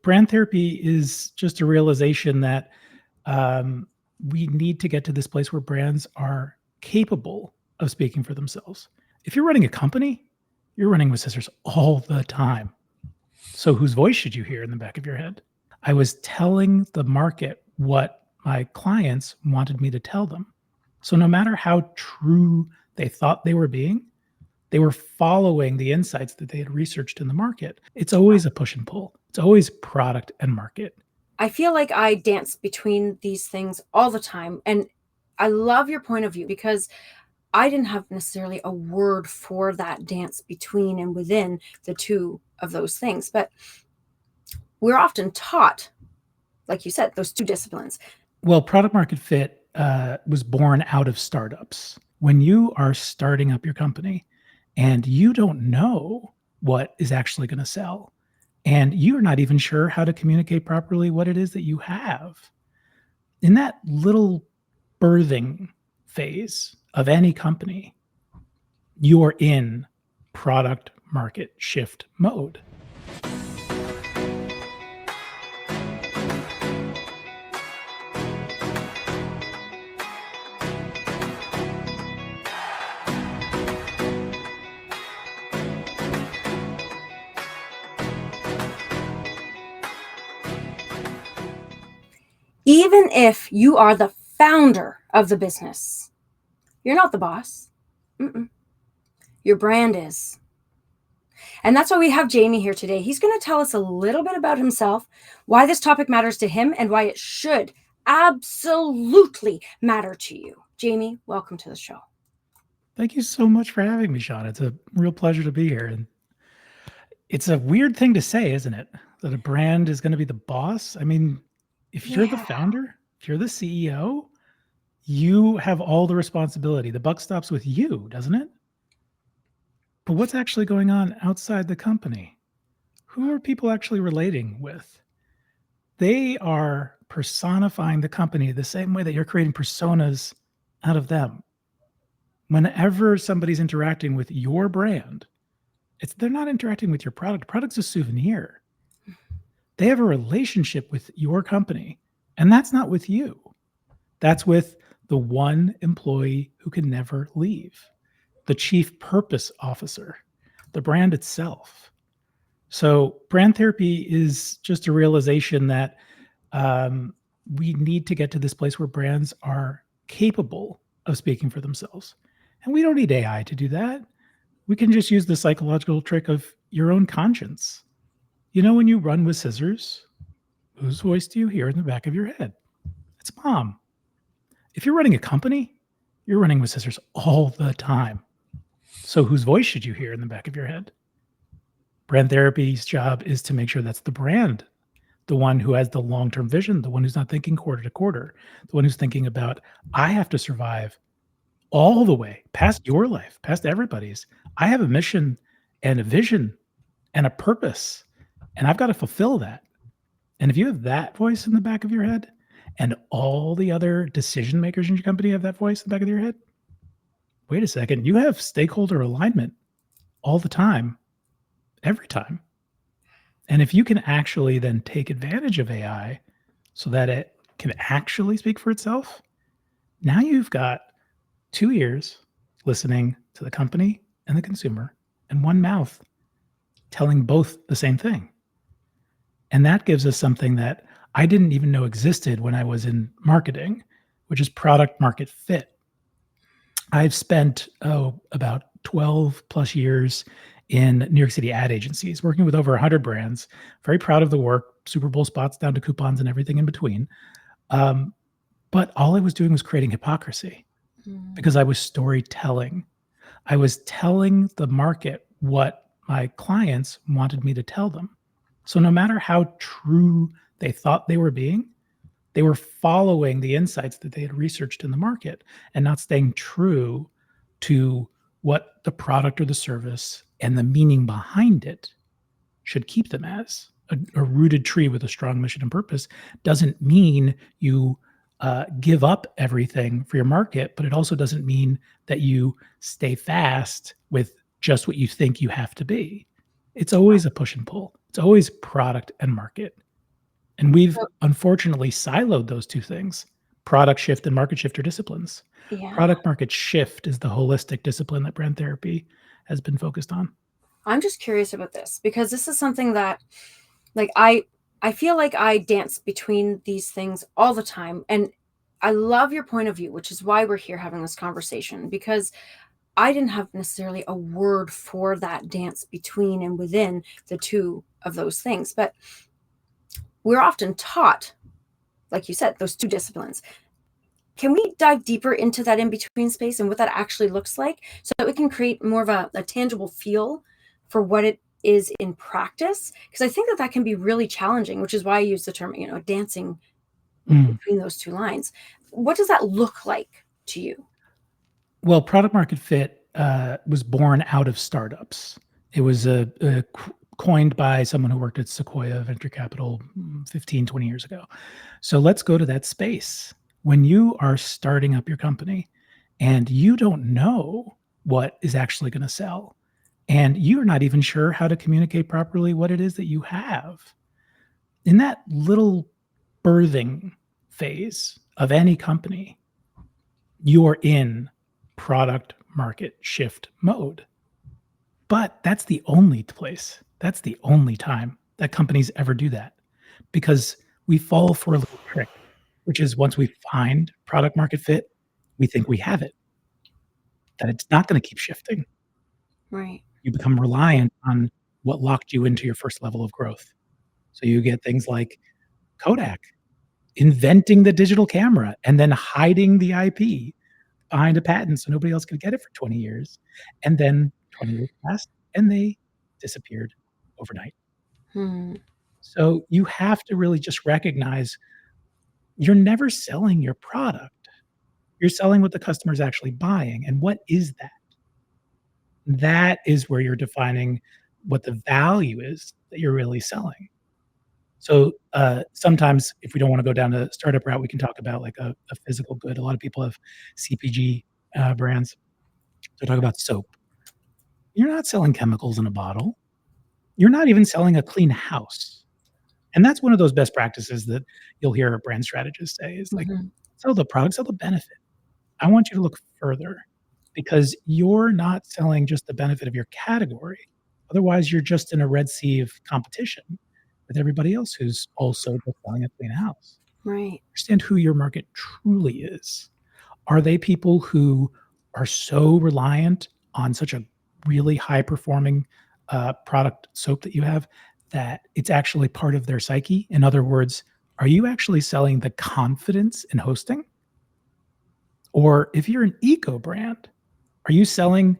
Brand therapy is just a realization that we need to get to this place where brands are capable of speaking for themselves. If you're running a company, you're running with scissors all the time. So whose voice should you hear in the back of your head? I was telling the market what my clients wanted me to tell them. So no matter how true they thought they were being, they were following the insights that they had researched in the market. It's always a push and pull. It's always product and market. I feel like I dance between these things all the time. And I love your point of view because I didn't have necessarily a word for that dance between and within the two of those things. But we're often taught, like you said, those two disciplines. Well, product market fit was born out of startups. When you are starting up your company and you don't know what is actually going to sell, and you're not even sure how to communicate properly what it is that you have, in that little birthing phase of any company, you're in product market shift mode. Even if you are the founder of the business, you're not the boss. Mm-mm. Your brand is. And that's why we have Jamie here today. He's going to tell us a little bit about himself, why this topic matters to him, and why it should absolutely matter to you. Jamie, welcome to the show. Thank you so much for having me, Shauna. It's a real pleasure to be here. And it's a weird thing to say, isn't it? That a brand is going to be the boss. I mean, if you're the founder, if you're the CEO, you have all the responsibility. The buck stops with you, doesn't it? But what's actually going on outside the company? Who are people actually relating with? They are personifying the company the same way that you're creating personas out of them. Whenever somebody's interacting with your brand, they're not interacting with your product. Product's a souvenir. They have a relationship with your company, and that's not with you. That's with the one employee who can never leave, the chief purpose officer, the brand itself. So brand therapy is just a realization that we need to get to this place where brands are capable of speaking for themselves. And we don't need AI to do that. We can just use the psychological trick of your own conscience. You know, when you run with scissors, whose voice do you hear in the back of your head? It's mom. If you're running a company, you're running with scissors all the time. So whose voice should you hear in the back of your head? Brand therapy's job is to make sure that's the brand, the one who has the long-term vision, the one who's not thinking quarter to quarter, the one who's thinking about, I have to survive all the way past your life, past everybody's. I have a mission and a vision and a purpose, and I've got to fulfill that. And if you have that voice in the back of your head and all the other decision makers in your company have that voice in the back of your head, wait a second, you have stakeholder alignment all the time, every time. And if you can actually then take advantage of AI so that it can actually speak for itself, now you've got 2 ears listening to the company and the consumer and one mouth telling both the same thing. And that gives us something that I didn't even know existed when I was in marketing, which is product market fit. I've spent about 12 plus years in New York City ad agencies, working with over 100 brands. Very proud of the work, Super Bowl spots down to coupons and everything in between. But all I was doing was creating hypocrisy because I was storytelling. I was telling the market what my clients wanted me to tell them. So no matter how true they thought they were being, they were following the insights that they had researched in the market and not staying true to what the product or the service and the meaning behind it should keep them as. A rooted tree with a strong mission and purpose doesn't mean you give up everything for your market, but it also doesn't mean that you stay fast with just what you think you have to be. It's always a push and pull. It's always product and market. And we've So unfortunately siloed those two things, product shift and market shifter disciplines. yeah, Product market shift is the holistic discipline that brand therapy has been focused on. I'm just curious about this because this is something that, like, I feel like I dance between these things all the time, and I love your point of view, which is why we're here having this conversation, because I didn't have necessarily a word for that dance between and within the two of those things. But we're often taught, like you said, those two disciplines. Can we dive deeper into that in between space and what that actually looks like so that we can create more of a tangible feel for what it is in practice? Because I think that that can be really challenging, which is why I use the term, dancing Mm. between those two lines. What does that look like to you? Well, product market fit was born out of startups. It was coined by someone who worked at Sequoia Venture Capital 15, 20 years ago. So let's go to that space. When you are starting up your company and you don't know what is actually going to sell, and you're not even sure how to communicate properly what it is that you have, in that little birthing phase of any company, you're in product market shift mode. But that's the only place, that's the only time that companies ever do that, because we fall for a little trick, which is once we find product market fit, we think we have it, that it's not going to keep shifting. Right. You become reliant on what locked you into your first level of growth. So you get things like Kodak inventing the digital camera and then hiding the IP behind a patent so nobody else could get it for 20 years. And then 20 years passed and they disappeared overnight. Hmm. So you have to really just recognize you're never selling your product. You're selling what the customer is actually buying. And what is that? That is where you're defining what the value is that you're really selling. So sometimes, if we don't want to go down the startup route, we can talk about like a physical good. A lot of people have CPG brands. So talk about soap. You're not selling chemicals in a bottle. You're not even selling a clean house. And that's one of those best practices that you'll hear a brand strategist say is like, Hmm. sell the product, sell the benefit. I want you to look further because you're not selling just the benefit of your category. Otherwise, you're just in a red sea of competition with everybody else who's also just selling a clean house. Right. Understand who your market truly is. Are they people who are so reliant on such a really high performing product soap that you have that it's actually part of their psyche? In other words, are you actually selling the confidence in hosting? Or if you're an eco brand, are you selling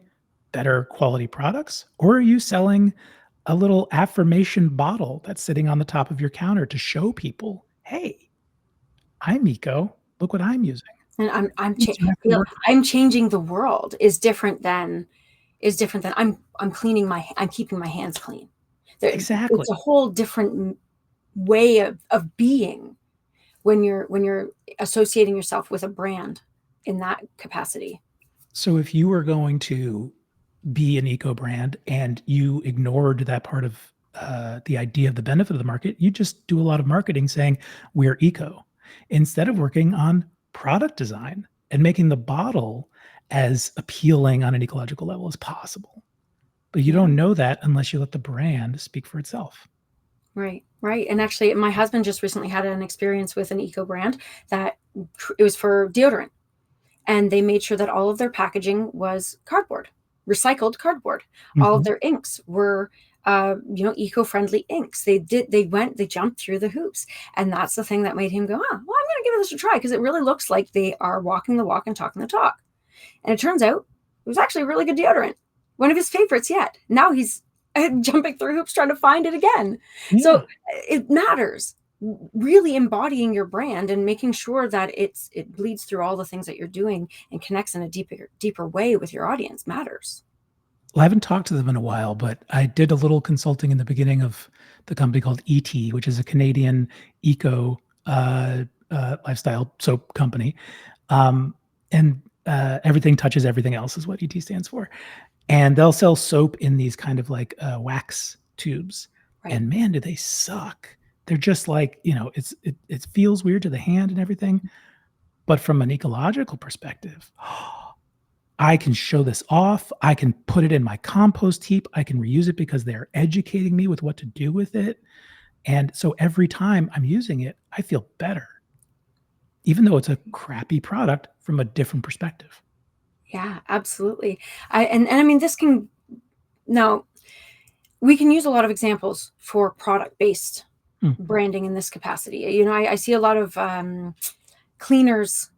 better quality products? Or are you selling a little affirmation bottle that's sitting on the top of your counter to show people, hey, I'm eco. Look what I'm using. And These two have to work. I'm changing the world is different than I'm keeping my hands clean. Exactly. It's a whole different way of being when you're associating yourself with a brand in that capacity. So if you were going to be an eco brand and you ignored that part of the idea of the benefit of the market, you just do a lot of marketing saying we're eco instead of working on product design and making the bottle as appealing on an ecological level as possible. But you Yeah. don't know that unless you let the brand speak for itself. Right, right. And actually, my husband just recently had an experience with an eco brand that it was for deodorant. And they made sure that all of their packaging was cardboard, recycled cardboard. All of Mhm. their inks were, eco-friendly inks. They jumped through the hoops. And that's the thing that made him go, well, I'm going to give this a try because it really looks like they are walking the walk and talking the talk. And it turns out it was actually a really good deodorant, one of his favorites yet. Now he's jumping through hoops trying to find it again. So Yeah. it matters really embodying your brand and making sure that it bleeds through all the things that you're doing and connects in a deeper way with your audience matters. Well, I haven't talked to them in a while, but I did a little consulting in the beginning of the company called ET, which is a Canadian eco lifestyle soap company. And everything touches everything else is what ET stands for. And they'll sell soap in these kind of like wax tubes. Right. And man, do they suck. they're just like, it feels weird to the hand and everything. But from an ecological perspective, I can show this off. I can put it in my compost heap. I can reuse it because they're educating me with what to do with it. And so every time I'm using it, I feel better, even though it's a crappy product from a different perspective. Yeah, absolutely. I mean, now we can use a lot of examples for product-based Mm. branding in this capacity. You know, I see a lot of cleaners,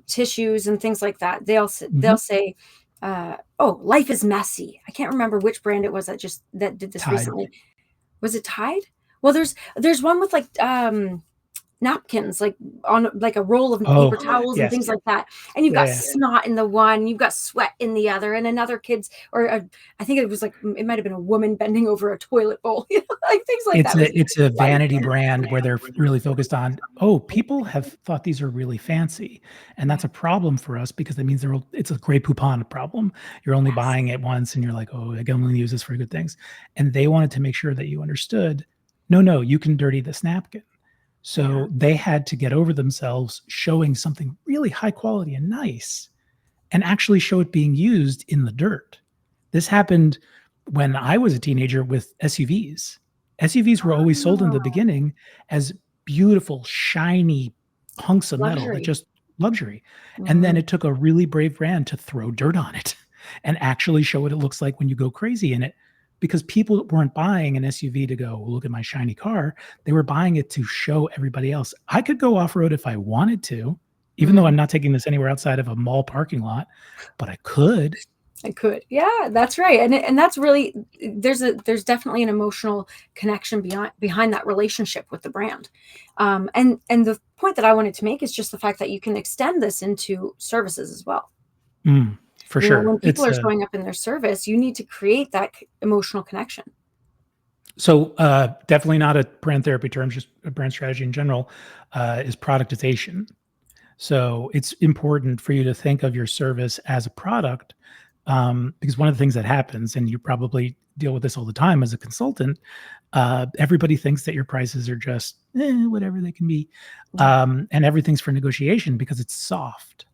tissues, and things like that. They'll Mhm. say, "Oh, life is messy." I can't remember which brand it was that did this Tide. recently. Was it Tide? Well, there's one with like napkins, like on like a roll of paper Oh, towels and yes. things like that. And you've Yeah, got yeah. snot in the one, you've got sweat in the other, and another kid's, I think it was like, it might have been a woman bending over a toilet bowl, like things like It's that. It was a life vanity is brand where they're really focused on, "Oh, people have thought these are really fancy," and yeah, that's a problem for us because that means it's a Grey Poupon problem. You're only yes, buying it once and you're like, "Oh, I can only use this for good things." And they wanted to make sure that you understood, "No, no, you can dirty this napkin." yeah, So they had to get over themselves showing something really high quality and nice and actually show it being used in the dirt. This happened when I was a teenager with SUVs. SUVs were always sold in the oh, beginning as beautiful, shiny hunks of metal that luxury. just luxury. And then Mhm. it took a really brave brand to throw dirt on it and actually show what it looks like when you go crazy in it. Because people weren't buying an SUV to go, look at my shiny car. They were buying it to show everybody else. I could go off road if I wanted to, even though Mhm. I'm not taking this anywhere outside of a mall parking lot, but I could. I could. Yeah, that's right. And that's really, there's definitely an emotional connection behind that relationship with the brand. And the point that I wanted to make is just the fact that you can extend this into services as well. For You know, sure. when people are showing up in their service, you need to create that emotional connection. Definitely not a brand therapy term, just a brand strategy in general, is productization. So it's important for you to think of your service as a product, because one of the things that happens, and you probably deal with this all the time as a consultant, everybody thinks that your prices are just whatever they can be, Yeah. and everything's for negotiation because it's soft.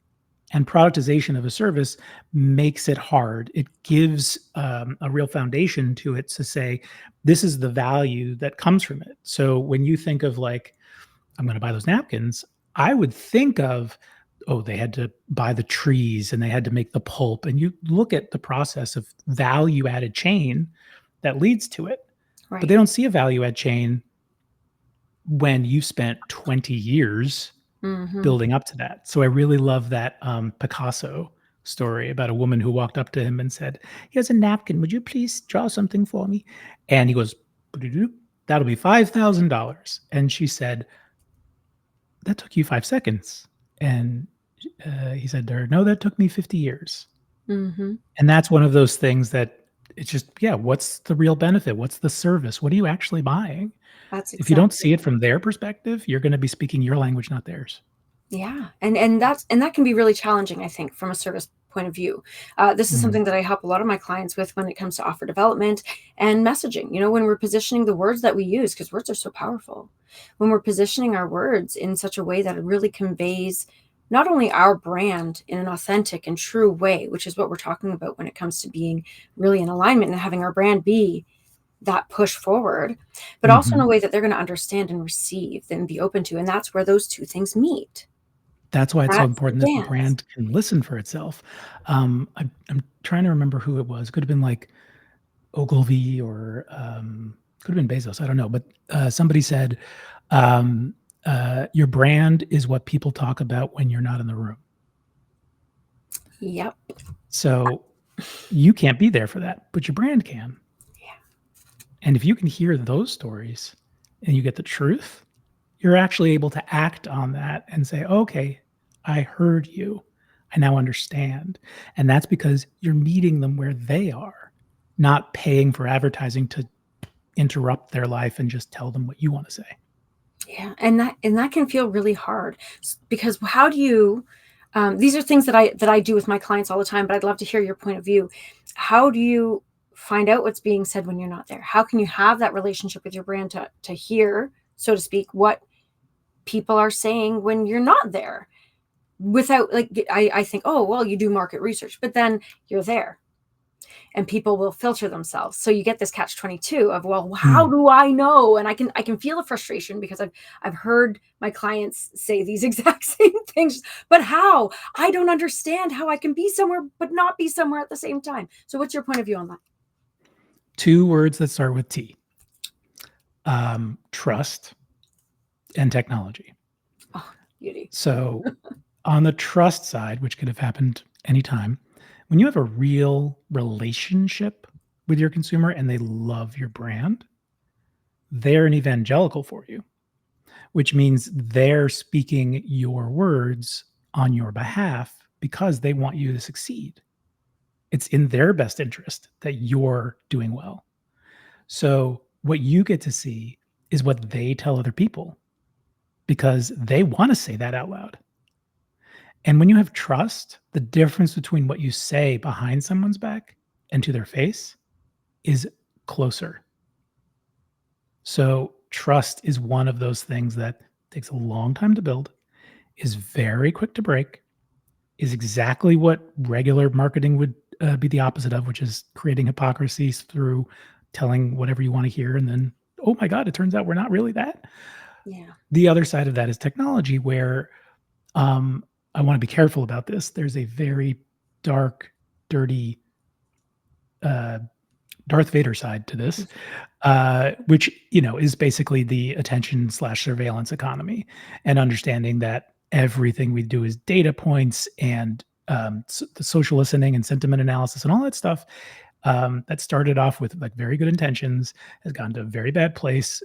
And productization of a service makes it hard. It gives a real foundation to it to say, this is the value that comes from it. So when you think of like, I'm going to buy those napkins, I would think of, oh, they had to buy the trees and they had to make the pulp. And you look at the process of value added chain that leads to it, but they Right. don't see a value add chain when you spent 20 years Hmm. building up to that. So I really love that Picasso story about a woman who walked up to him and said, "Here's a napkin. Would you please draw something for me?" And he goes, "Doo-doo-doo. That'll be $5,000." And she said, "That took you 5 seconds." And he said to her, "No, that took me 50 years." Hmm. And that's one of those things that it's just, yeah, what's the real benefit? What's the service? What are you actually buying? That's If you don't exactly see it right. from their perspective, you're going to be speaking your language, not theirs. Yeah, and that can be really challenging, I think, from a service point of view. This is Mm, something that I help a lot of my clients with when it comes to offer development and messaging. You know, when we're positioning the words that we use, because words are so powerful. When we're positioning our words in such a way that it really conveys not only our brand in an authentic and true way, which is what we're talking about when it comes to being really in alignment and having our brand be that push forward, but also in mhm. a way that they're going to understand and receive and be open to. And that's where those two things meet. That's why it's so That's the important that the dance. brand can listen for itself. I'm trying to remember who it was. It could have been like Ogilvy or could have been Bezos. I don't know, but somebody said, um, "Your brand is what people talk about when you're not in the room." Yep. So you can't be there for that, but your brand can. Yeah. And if you can hear those stories and you get the truth, you're actually able to act on that and say, okay, I heard you. I now understand. And that's because you're meeting them where they are, not paying for advertising to interrupt their life and just tell them what you want to say. Yeah. And that can feel really hard because how do you these are things that I do with my clients all the time, but I'd love to hear your point of view. How do you find out what's being said when you're not there? How can you have that relationship with your brand to hear, so to speak, what people are saying when you're not there? Without, like, I think, oh, well, you do market research, but then you're there and people will filter themselves. So you get this catch-22 of, well, how do I know? And I can feel the frustration, because I've heard my clients say these exact same things. But how? I don't understand how I can be somewhere but not be somewhere at the same time. So what's your point of view on that? 2 words that start with T. Trust and technology. Oh, beauty. So on the trust side, which could have happened anytime, when you have a real relationship with your consumer and they love your brand, they're an evangelical for you, which means they're speaking your words on your behalf because they want you to succeed. It's in their best interest that you're doing well. So what you get to see is what they tell other people, because they want to say that out loud. And when you have trust, the difference between what you say behind someone's back and to their face is closer. So trust is one of those things that takes a long time to build, is very quick to break, is exactly what regular marketing would be the opposite of, which is creating hypocrisies through telling whatever you want to hear. And then, oh my God, it turns out we're not really that. Yeah. The other side of that is technology, where I want to be careful about this. There's a very dark, dirty Darth Vader side to this, which, is basically the attention/surveillance economy, and understanding that everything we do is data points, and the social listening and sentiment analysis and all that stuff, that started off with like very good intentions, has gone to a very bad place,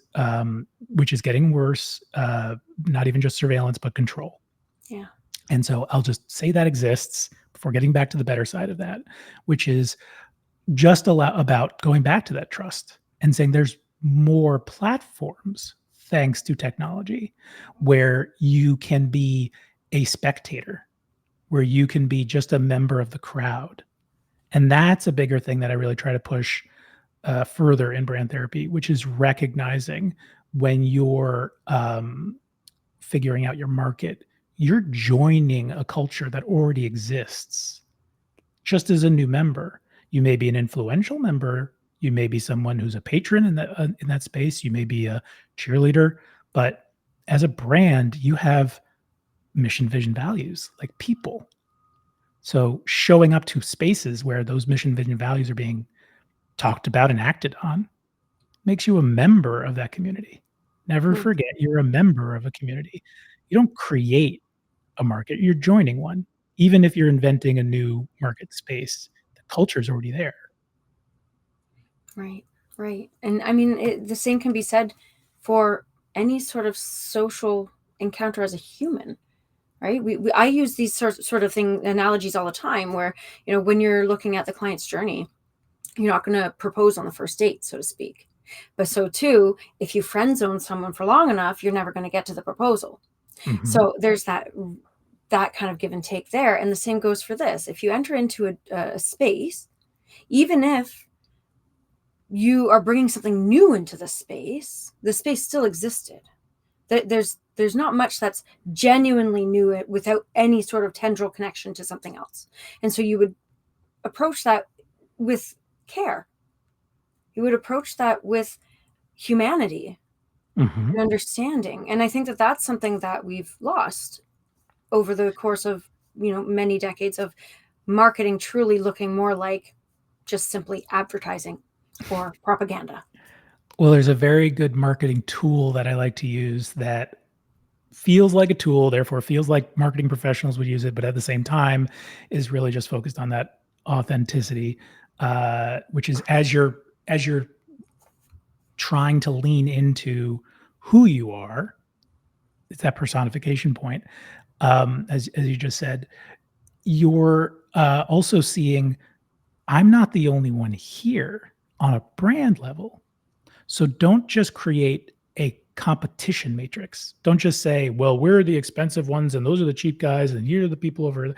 which is getting worse. Not even just surveillance, but control. Yeah. And so I'll just say that exists before getting back to the better side of that, which is just about going back to that trust and saying there's more platforms, thanks to technology, where you can be a spectator, where you can be just a member of the crowd. And that's a bigger thing that I really try to push further in brand therapy, which is recognizing when you're figuring out your market, you're joining a culture that already exists. Just as a new member, you may be an influential member, you may be someone who's a patron in that space, you may be a cheerleader, but as a brand, you have mission, vision, values, like people. So showing up to spaces where those mission, vision, values are being talked about and acted on makes you a member of that community. Never forget, you're a member of a community. You don't create a market, you're joining one. Even if you're inventing a new market space, the culture is already there. Right, right. And I mean, the same can be said for any sort of social encounter as a human, right? I use these sort of analogies all the time, where, when you're looking at the client's journey, you're not going to propose on the first date, so to speak. But so too, if you friend zone someone for long enough, you're never going to get to the proposal. Mhm. So there's that kind of give and take there. And the same goes for this. If you enter into a space, even if you are bringing something new into the space still existed. There's not much that's genuinely new without any sort of tendril connection to something else. And so you would approach that with care. You would approach that with humanity and understanding. And I think that that's something that we've lost over the course of, many decades of marketing truly looking more like just simply advertising or propaganda. Well, there's a very good marketing tool that I like to use that feels like a tool, therefore feels like marketing professionals would use it, but at the same time is really just focused on that authenticity, which is as you're trying to lean into who you are, it's that personification point. As you just said, you're also seeing, I'm not the only one here on a brand level. So don't just create a competition matrix. Don't just say, well, we're the expensive ones and those are the cheap guys and here are the people over.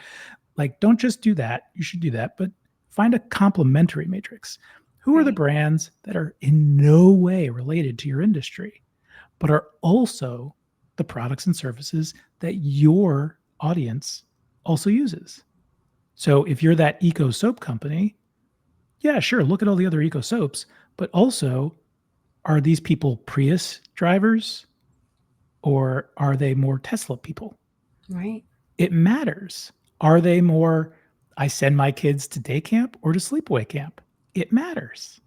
Like, don't just do that. You should do that, but find a complementary matrix. Who are the Right. brands that are in no way related to your industry, but are also the products and services that your audience also uses? So if you're that eco soap company, yeah, sure, look at all the other eco soaps, but also, are these people Prius drivers or are they more Tesla people? Right. It matters. Are they more, I send my kids to day camp or to sleepaway camp? It matters.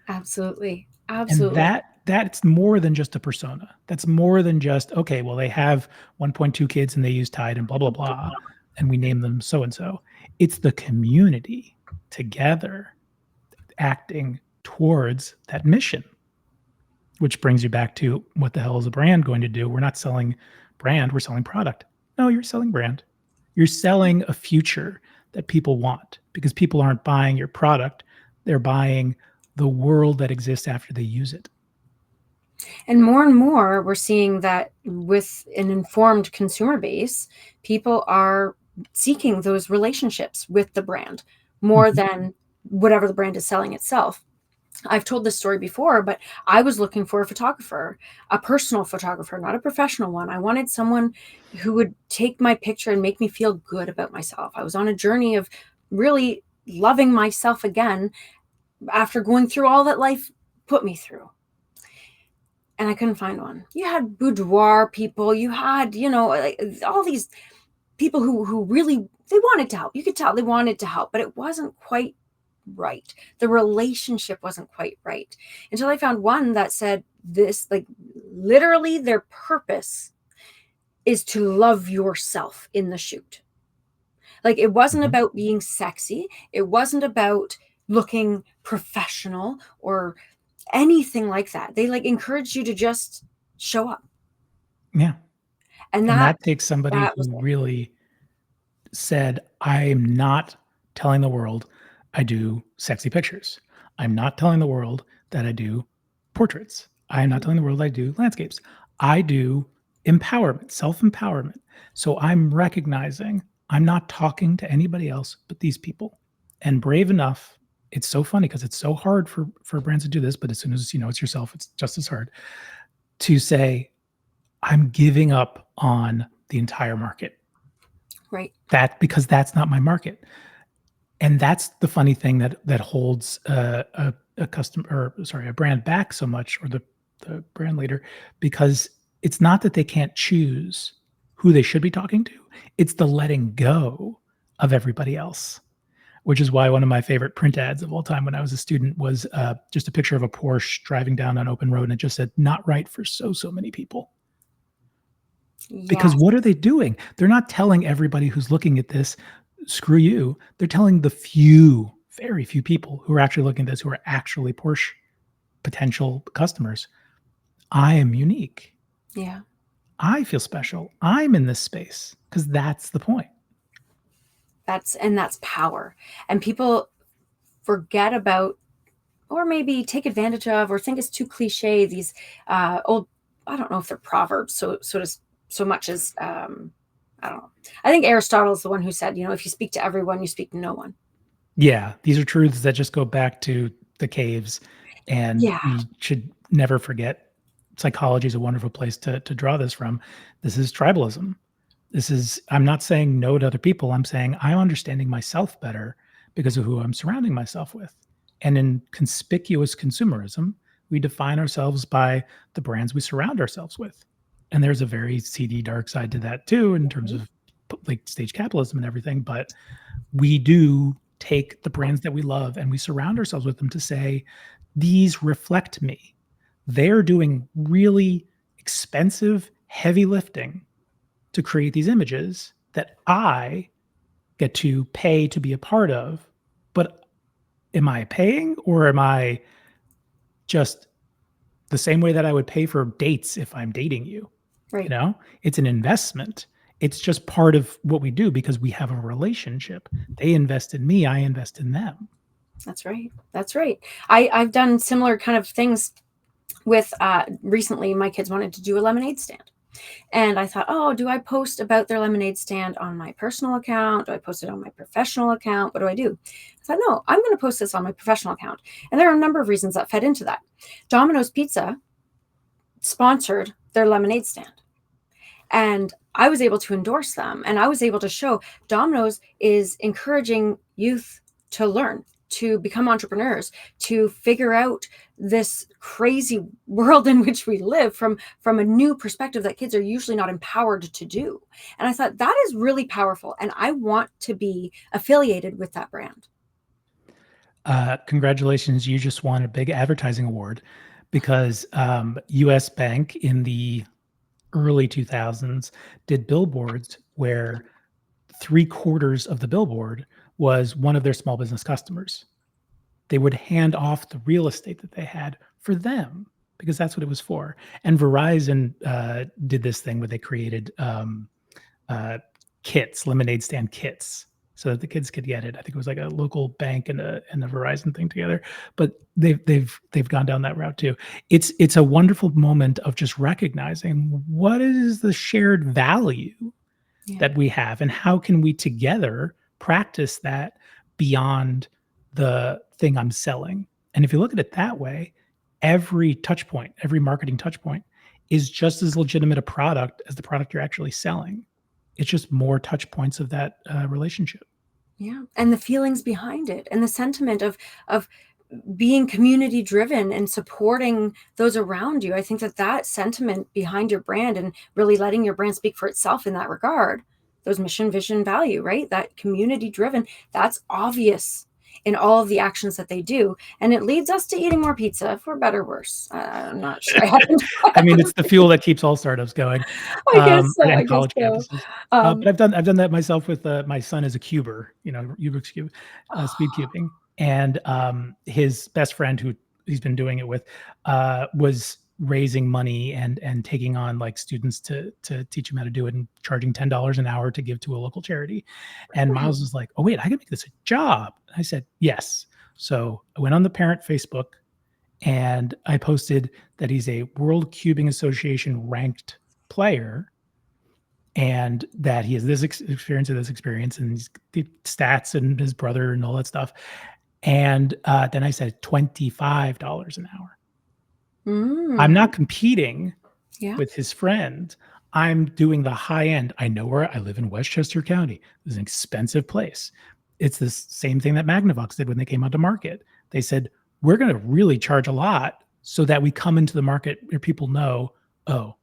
Absolutely. And Absolutely. that's more than just a persona. That's more than just, okay, well, they have 1.2 kids and they use Tide and blah, blah, blah, and we name them so and so. It's the community together acting towards that mission, which brings you back to what the hell is a brand going to do? We're not selling brand, we're selling product. No, you're selling brand. You're selling a future that people want because people aren't buying your product, they're buying the world that exists after they use it. And more, we're seeing that with an informed consumer base, people are seeking those relationships with the brand more Mhm. than whatever the brand is selling itself. I've told this story before, but I was looking for a photographer, a personal photographer, not a professional one. I wanted someone who would take my picture and make me feel good about myself. I was on a journey of really loving myself again after going through all that life put me through. And I couldn't find one. You had boudoir people, you had, like, all these people who really they wanted to help. You could tell they wanted to help, but it wasn't quite right. The relationship wasn't quite right until I found one that said this, like, literally their purpose is to love yourself in the shoot. Like, it wasn't Mhm. about being sexy, it wasn't about looking professional or anything like that. They, like, encouraged you to just show up. Yeah. And And that that takes somebody that was who it. really said, I'm not telling the world I do sexy pictures. I'm not telling the world that I do portraits. I'm not telling the world I do landscapes. I do empowerment, self empowerment. So I'm recognizing I'm not talking to anybody else but these people. And brave enough, it's so funny because it's so hard for brands to do this, but as soon as you know it's yourself, it's just as hard to say, I'm giving up on the entire market. Right. That because that's not my market. And that's the funny thing that holds a customer, or sorry, a brand back so much, or the brand leader, because it's not that they can't choose who they should be talking to. It's the letting go of everybody else, which is why one of my favorite print ads of all time when I was a student was just a picture of a Porsche driving down an open road, and it just said, "Not right for so many people." Because Yes. what are they doing? They're not telling everybody who's looking at this, "Screw you." They're telling the few, very few people who are actually looking at this, who are actually Porsche potential customers, "I am unique. Yeah. I feel special. I'm in this space because that's the point." That's power. And people forget about, or maybe take advantage of, or think it's too cliche, these old, I don't know if they're proverbs so much as I don't know. I think Aristotle is the one who said, if you speak to everyone, you speak to no one. Yeah, these are truths that just go back to the caves, and Yeah. we should never forget psychology is a wonderful place to draw this from. This is tribalism. This is I'm not saying no to other people. I'm saying I'm understanding myself better because of who I'm surrounding myself with. And in conspicuous consumerism, we define ourselves by the brands we surround ourselves with. And there's a very seedy dark side to that too, in terms Mhm. of like stage capitalism and everything. But we do take the brands that we love and we surround ourselves with them to say, these reflect me. They're doing really expensive, heavy lifting to create these images that I get to pay to be a part of. But am I paying, or am I just the same way that I would pay for dates if I'm dating you? You Right. know, it's an investment. It's just part of what we do because we have a relationship. They invest in me, I invest in them. That's right. That's right. I've done similar kind of things with recently my kids wanted to do a lemonade stand. And I thought, oh, do I post about their lemonade stand on my personal account? Do I post it on my professional account? What do I do? I thought, no, I'm going to post this on my professional account. And there are a number of reasons that fed into that. Domino's Pizza sponsored their lemonade stand. And I was able to endorse them, and I was able to show Domino's is encouraging youth to learn, to become entrepreneurs, to figure out this crazy world in which we live from a new perspective that kids are usually not empowered to do. And I thought that is really powerful, and I want to be affiliated with that brand. Congratulations, you just won a big advertising award because US Bank in the early 2000s did billboards where 3/4 of the billboard was one of their small business customers. They would hand off the real estate that they had for them because that's what it was for. And Verizon did this thing where they created kits, lemonade stand kits, so that the kids could get it. I think it was like a local bank and a Verizon thing together. But they've gone down that route too. It's a wonderful moment of just recognizing what is the shared value that we have and how can we together practice that beyond the thing I'm selling. And if you look at it that way, every touch point, every marketing touch point is just as legitimate a product as the product you're actually selling. It's just more touch points of that relationship. Yeah, and the feelings behind it, and the sentiment of being community driven and supporting those around you. I think that sentiment behind your brand and really letting your brand speak for itself in that regard, those mission, vision, value, right? That community driven, that's obvious in all of the actions that they do. And it leads us to eating more pizza, for better or worse. I'm not sure. I haven't. I mean, it's the fuel that keeps all startups going, I guess so. I and guess college so. campuses. But I've done that myself with my son as a cuber, Rubik's cube, speed cubing, and his best friend who he's been doing it with was raising money and taking on like students to teach him how to do it and charging $10 an hour to give to a local charity. And Miles was like, "Oh wait, I can make this a job." I said, "Yes." So I went on the parent Facebook and I posted that he's a World Cubing Association ranked player and that he has this experience and this experience and he's the stats and his brother and all that stuff. And then I said $25 an hour. I'm not competing with his friend. I'm doing the high end. I know where I live in Westchester County. It's an expensive place. It's the same thing that Magnavox did when they came out to market. They said, we're going to really charge a lot so that we come into the market where people know, oh,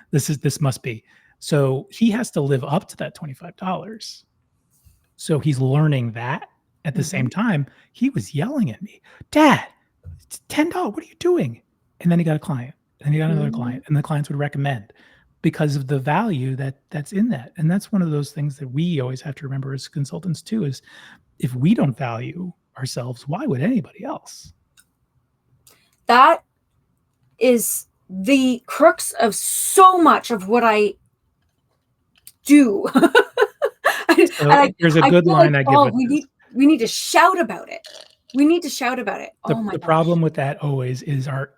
this must be. So he has to live up to that $25. So he's learning that. At the same time, he was yelling at me, "Dad, it's $10. What are you doing?" And then he got a client, and he got another client, and the clients would recommend because of the value that's in that. And that's one of those things that we always have to remember as consultants too, is if we don't value ourselves, why would anybody else? That is the crux of so much of what I do. So there's a good line I give with this. We need to shout about it. We need to shout about it. The problem with that always is our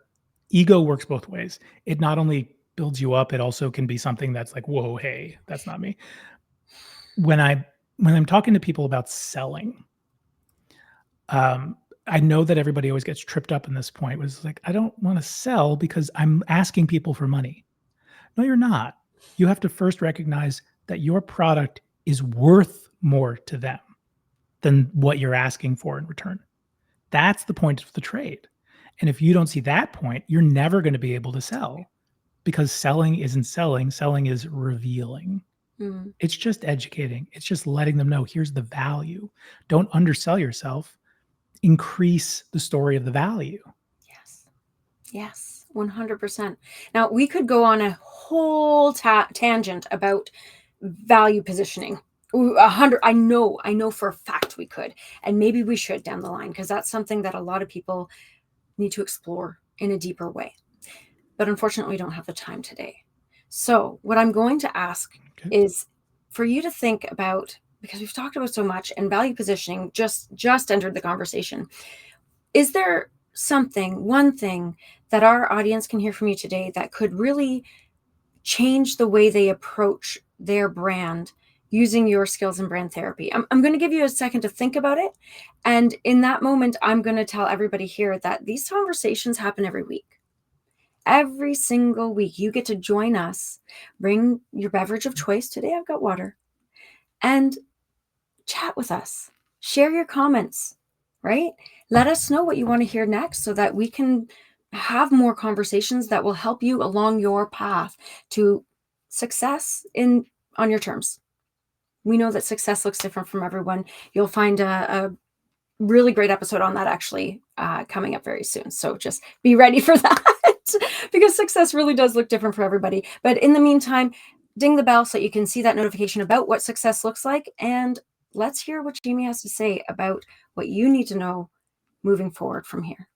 ego works both ways. It not only builds you up, it also can be something that's like, whoa, hey, that's not me. When I'm talking to people about selling, I know that everybody always gets tripped up in this point was like, I don't want to sell because I'm asking people for money. No, you're not. You have to first recognize that your product is worth more to them than what you're asking for in return. That's the point of the trade. And if you don't see that point, you're never going to be able to sell because selling isn't selling. Selling is revealing. It's just educating. It's just letting them know here's the value. Don't undersell yourself. Increase the story of the value. Yes, 100%. Now, we could go on a whole tangent about value positioning. 100. I know for a fact we could, and maybe we should down the line, because that's something that a lot of people need to explore in a deeper way. But unfortunately, we don't have the time today. So what I'm going to ask is for you to think about, because we've talked about so much and value positioning just entered the conversation. Is there one thing that our audience can hear from you today that could really change the way they approach their brand using your skills in brand therapy. I'm going to give you a second to think about it. And in that moment, I'm going to tell everybody here that these conversations happen every week. Every single week, you get to join us, bring your beverage of choice. Today, I've got water, and chat with us. Share your comments, right? Let us know what you want to hear next so that we can have more conversations that will help you along your path to success on your terms. We know that success looks different from everyone. You'll find a really great episode on that actually coming up very soon. So just be ready for that because success really does look different for everybody. But in the meantime, ding the bell so you can see that notification about what success looks like. And let's hear what Jamie has to say about what you need to know moving forward from here.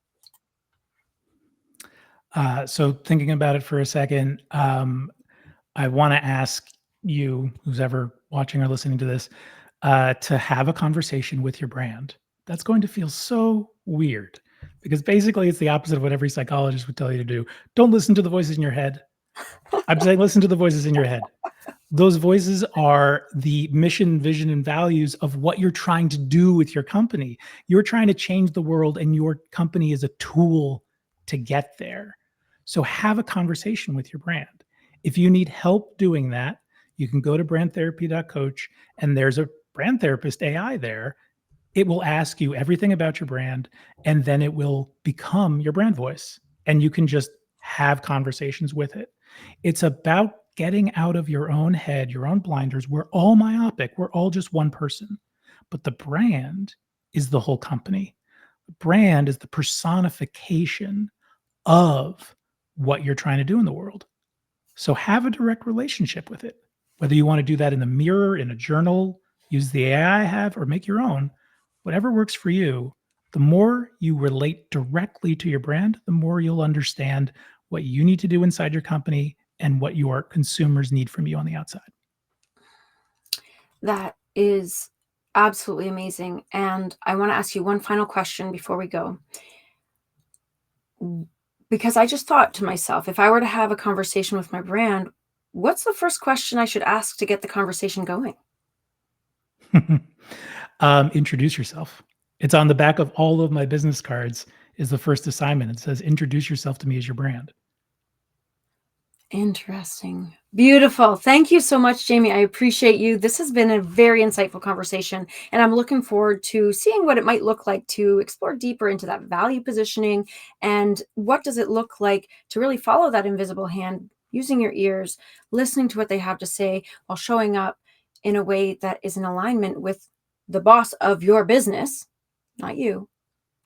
So thinking about it for a second, I want to ask you, who's ever watching or listening to this, to have a conversation with your brand. That's going to feel so weird because basically it's the opposite of what every psychologist would tell you to do. Don't listen to the voices in your head. I'm saying listen to the voices in your head. Those voices are the mission, vision, and values of what you're trying to do with your company. You're trying to change the world, and your company is a tool to get there. So have a conversation with your brand. If you need help doing that, you can go to brandtherapy.coach, and there's a brand therapist AI there. It will ask you everything about your brand, and then it will become your brand voice. And you can just have conversations with it. It's about getting out of your own head, your own blinders. We're all myopic. We're all just one person. But the brand is the whole company. The brand is the personification of what you're trying to do in the world. So have a direct relationship with it. Whether you want to do that in the mirror, in a journal, use the AI I have, or make your own, whatever works for you, the more you relate directly to your brand, the more you'll understand what you need to do inside your company and what your consumers need from you on the outside. That is absolutely amazing. And I want to ask you one final question before we go. Because I just thought to myself, if I were to have a conversation with my brand, what's the first question I should ask to get the conversation going? Introduce yourself. It's on the back of all of my business cards is the first assignment. It says, introduce yourself to me as your brand. Interesting. Beautiful. Thank you so much, Jamie. I appreciate you. This has been a very insightful conversation, and I'm looking forward to seeing what it might look like to explore deeper into that value positioning and what does it look like to really follow that invisible hand, using your ears, listening to what they have to say while showing up in a way that is in alignment with the boss of your business, not you,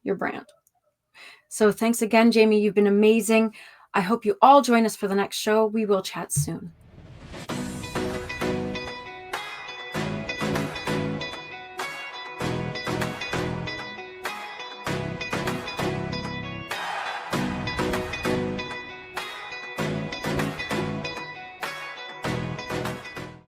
your brand. So thanks again, Jamie. You've been amazing. I hope you all join us for the next show. We will chat soon.